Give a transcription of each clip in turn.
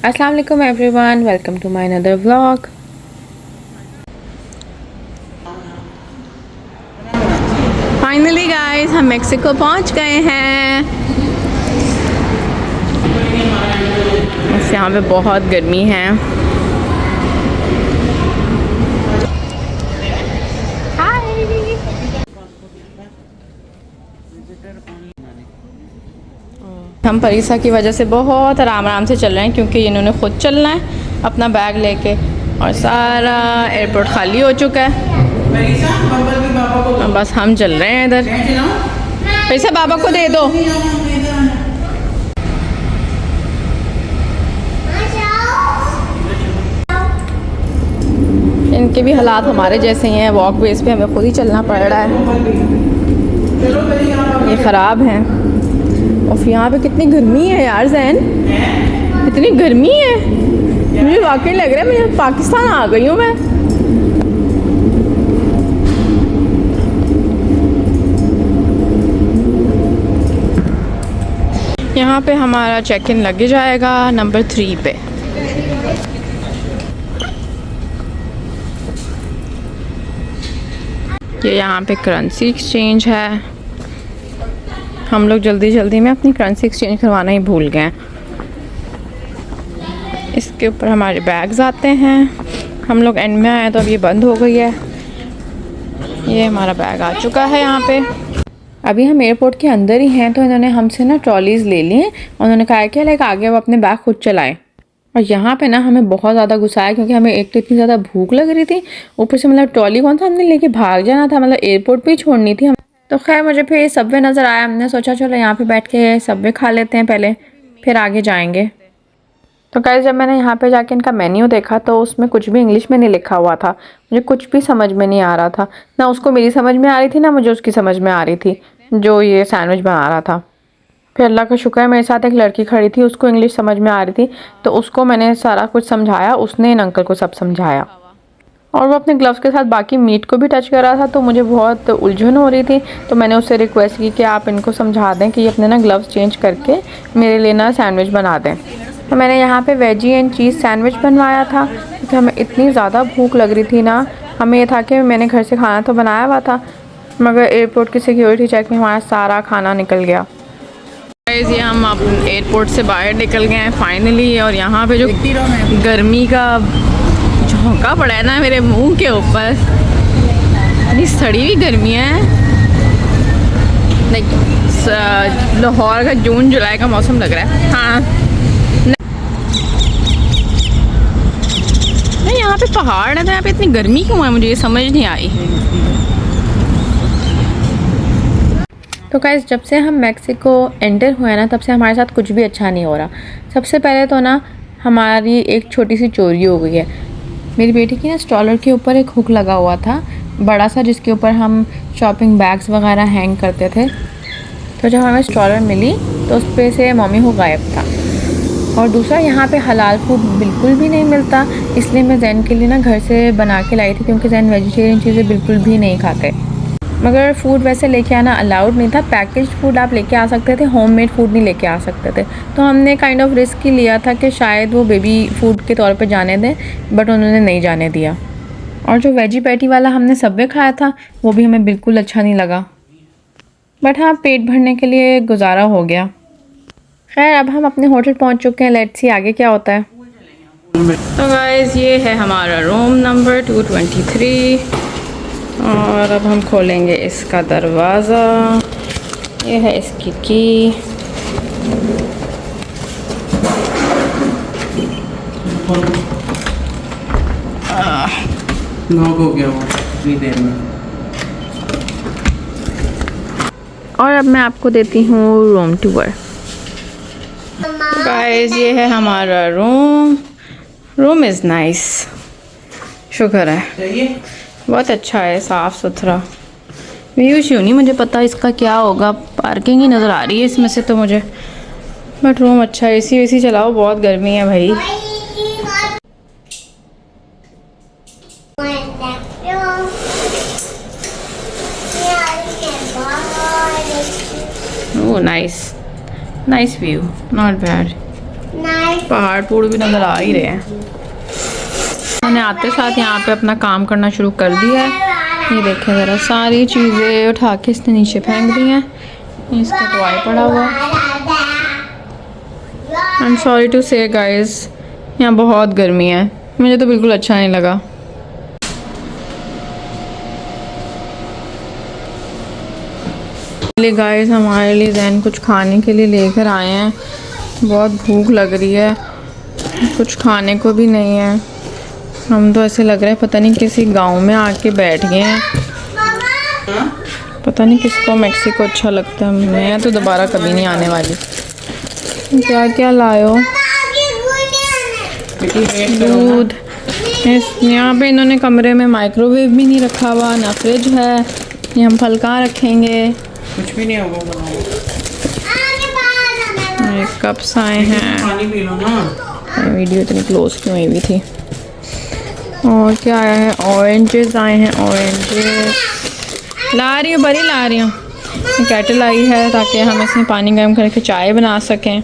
अस्सलाम वालेकुम everyone, welcome to my another vlog. Finally guys हम मेक्सिको पहुंच गए हैं। बस यहाँ पे बहुत गर्मी है। हम परीसा की वजह से बहुत आराम आराम से चल रहे हैं क्योंकि इन्होंने ख़ुद चलना है अपना बैग लेके और सारा एयरपोर्ट खाली हो चुका है। बस हम चल रहे हैं इधर। परीसा बाबा को दे दो। इनके भी हालात हमारे जैसे ही हैं, वॉक बेस पे हमें खुद ही चलना पड़ रहा है। ये ख़राब हैं। और यहाँ पे कितनी गर्मी है यार जैन, इतनी गर्मी है, मुझे वाकई लग रहा है मैं पाकिस्तान आ गई हूँ मैं। यहाँ पे हमारा चेक इन लग जाएगा नंबर 3 पे। ये यहाँ पे करेंसी एक्सचेंज है। हम लोग जल्दी जल्दी में अपनी करेंसी एक्सचेंज करवाना ही भूल गए। इसके ऊपर हमारे बैग्स आते हैं। हम लोग एंड में आए तो अब ये बंद हो गई है। ये हमारा बैग आ चुका है यहाँ पे। अभी हम एयरपोर्ट के अंदर ही हैं तो इन्होंने हमसे ना ट्रॉलीज़ ले ली हैं और उन्होंने कहा है कि लाइक आगे वो अपने बैग खुद चलाएं। और यहाँ पे ना हमें बहुत ज़्यादा गुस्सा आया क्योंकि हमें एक तो इतनी ज़्यादा भूख लग रही थी, ऊपर से मतलब ट्रॉली कौन सा हमने लेके भाग जाना था, मतलब एयरपोर्ट पे ही छोड़नी थी हम। तो खैर मुझे फिर सबवे नज़र आया, हमने सोचा चलो यहाँ पे बैठ के सबवे खा लेते हैं पहले, फिर आगे जाएंगे। तो गाइस जब मैंने यहाँ पे जाके इनका मेन्यू देखा तो उसमें कुछ भी इंग्लिश में नहीं लिखा हुआ था। मुझे कुछ भी समझ में नहीं आ रहा था, ना उसको मेरी समझ में आ रही थी ना मुझे उसकी समझ में आ रही थी जो ये सैंडविच बना रहा था। फिर अल्लाह का शुक्र है मेरे साथ एक लड़की खड़ी थी, उसको इंग्लिश समझ में आ रही थी तो उसको मैंने सारा कुछ समझाया, उसने इन अंकल को सब समझाया। और वो अपने ग्लव्स के साथ बाकी मीट को भी टच कर रहा था तो मुझे बहुत उलझन हो रही थी। तो मैंने उससे रिक्वेस्ट की कि आप इनको समझा दें कि ये अपने ना ग्लव्स चेंज करके मेरे लिए ना सैंडविच बना दें। तो मैंने यहाँ पे वेजी एंड चीज़ सैंडविच बनवाया था क्योंकि हमें इतनी ज़्यादा भूख लग रही थी ना। हमें ये था कि मैंने घर से खाना तो बनाया हुआ था मगर एयरपोर्ट की सिक्योरिटी चेक में हमारा सारा खाना निकल गया। ये हम अब एयरपोर्ट से बाहर निकल गए हैं फाइनली। और यहाँ पे जो गर्मी का झोंका पड़ा है ना मेरे मुंह के ऊपर, इतनी सड़ी हुई गर्मी है। लाइक लाहौर का जून जुलाई का मौसम लग रहा है। हाँ नहीं, यहाँ पे पहाड़ है तो यहाँ पे इतनी गर्मी क्यों है मुझे ये समझ नहीं आई। तो गाइस जब से हम मेक्सिको एंटर हुए ना तब से हमारे साथ कुछ भी अच्छा नहीं हो रहा। सबसे पहले तो ना हमारी एक छोटी सी चोरी हो गई है। मेरी बेटी की ना स्ट्रॉलर के ऊपर एक हुक लगा हुआ था बड़ा सा, जिसके ऊपर हम शॉपिंग बैग्स वगैरह हैंग करते थे। तो जब हमें स्ट्रॉलर मिली तो उस पर से मम्मी को गायब था। और दूसरा यहाँ पे हलाल फूड बिल्कुल भी नहीं मिलता, इसलिए मैं जैन के लिए ना घर से बना के लाई थी क्योंकि जैन वेजिटेरियन चीज़ें बिल्कुल भी नहीं खाते। मगर फ़ूड वैसे लेके आना अलाउड नहीं था। पैकेज फूड आप लेके आ सकते थे, होममेड फूड नहीं लेके आ सकते थे। तो हमने काइंड ऑफ रिस्क ही लिया था कि शायद वो बेबी फूड के तौर पे जाने दें, बट उन्होंने नहीं जाने दिया। और जो वेजी पैटी वाला हमने सबवे खाया था वो भी हमें बिल्कुल अच्छा नहीं लगा, बट हाँ पेट भरने के लिए गुजारा हो गया। खैर अब हम अपने होटल पहुँच चुके हैं, लेट्स सी आगे क्या होता है। तो गाइस ये है हमारा रूम नंबर 223 और अब हम खोलेंगे इसका दरवाज़ा। ये है इसकी की। नॉक हो गया वो इतनी देर में। और अब मैं आपको देती हूँ रूम टूर। गाइस ये है हमारा रूम। रूम इज़ नाइस, शुक्र है, बहुत अच्छा है, साफ़ सुथरा। व्यूज़ क्यों नहीं मुझे पता इसका क्या होगा, पार्किंग ही नज़र आ रही है इसमें से तो मुझे, बट रूम अच्छा है। एसी वेसी चलाओ, बहुत गर्मी है भाई। Oh nice, nice view, not bad. पहाड़ पूड़ भी नज़र आ ही रहे हैं। मैंने आते साथ यहाँ पे अपना काम करना शुरू कर दिया है। ये देखें ज़रा, सारी चीज़ें उठा के इसने नीचे फेंक दी हैं। इसका टॉय पड़ा हुआ। आई एम सॉरी टू से गाइस, यहाँ बहुत गर्मी है, मुझे तो बिल्कुल अच्छा नहीं लगा। गाइस हमारे लिए जैन कुछ खाने के लिए लेकर आए हैं। बहुत भूख लग रही है, कुछ खाने को भी नहीं है। हम तो ऐसे लग रहा है पता नहीं किसी गांव में आके बैठ गए हैं। पता नहीं किसको मेक्सिको अच्छा लगता है, मैं तो दोबारा कभी नहीं आने वाली। क्या क्या लायो? दूध। यहाँ पे इन्होंने कमरे में माइक्रोवेव भी नहीं रखा हुआ, ना फ्रिज है। ये हम फल कहाँ रखेंगे? कुछ भी नहीं होगा। कप्स आए हैं। पानी पी लो ना। वीडियो इतनी क्लोज क्यों हुई थी। और क्या आया है? ऑरेंजेस आए हैं। ऑरेंजेस ला रही हूँ, बड़ी ला रही हूँ। केटल आई है ताकि हम इसमें पानी गर्म करके चाय बना सकें।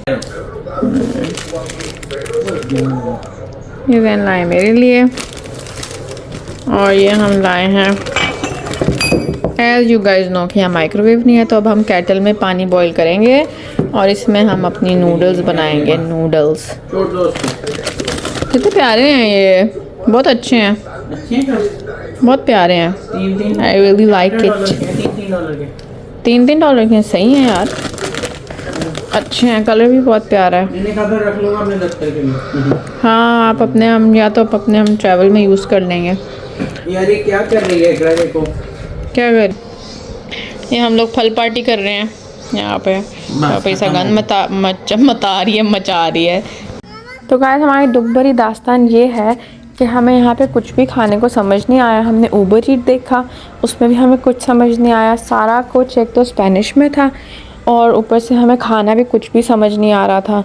ये वैन लाए मेरे लिए, और ये हम लाए हैं एज यू गाइज नो कि यहाँ माइक्रोवेव नहीं है, तो अब हम केटल में पानी बॉईल करेंगे और इसमें हम अपनी नूडल्स बनाएंगे। नूडल्स कितने प्यारे हैं, ये बहुत अच्छे हैं, बहुत प्यारे हैं। I really like it. $3 के सही हैं यार, अच्छे हैं। कलर भी बहुत प्यारा है। रख लूँगा अपने दफ्तर के लिए। हाँ आप अपने, हम या तो अपने हम ट्रैवल में यूज़ कर लेंगे। यार ये क्या कर रही है ग्राहक को? क्या कर, ये हम लोग फल पार्टी कर रहे हैं यहाँ पे। पैसा गन मचा रही है। तो गाइस हमारी दुख भरी दास्तान ये है कि हमें यहाँ पे कुछ भी खाने को समझ नहीं आया। हमने ऊबर ईट देखा, उसमें भी हमें कुछ समझ नहीं आया। सारा कुछ एक तो स्पेनिश में था और ऊपर से हमें खाना भी कुछ भी समझ नहीं आ रहा था।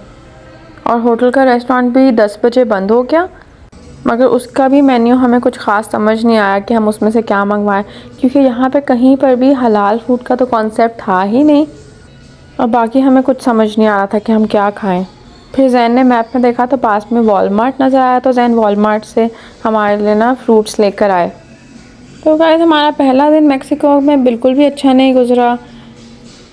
और होटल का रेस्टोरेंट भी 10 बजे बंद हो गया, मगर उसका भी मेन्यू हमें कुछ ख़ास समझ नहीं आया कि हम उसमें से क्या मंगवाएं, क्योंकि यहाँ पे कहीं पर भी हलाल फूड का तो कॉन्सेप्ट था ही नहीं। और बाकी हमें कुछ समझ नहीं आ रहा था कि हम क्या खाएं। फिर जैन ने मैप में देखा तो पास में वॉलमार्ट नज़र आया, तो जैन वॉलमार्ट से हमारे लिए ना फ्रूट्स लेकर आए। तो गाइस हमारा पहला दिन मेक्सिको में बिल्कुल भी अच्छा नहीं गुजरा।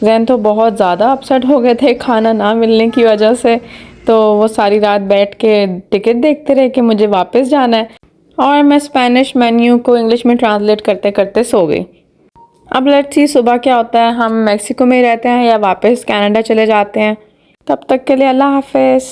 जैन तो बहुत ज़्यादा अपसेट हो गए थे खाना ना मिलने की वजह से, तो वो सारी रात बैठ के टिकट देखते रहे कि मुझे वापस जाना है, और मैं स्पेनिश मेन्यू को इंग्लिश में ट्रांसलेट करते करते सो गई। अब लेट्स सी सुबह क्या होता है, हम मेक्सिको में रहते हैं या वापस कनाडा चले जाते हैं। तब तक के लिए अल्लाह हाफिज़।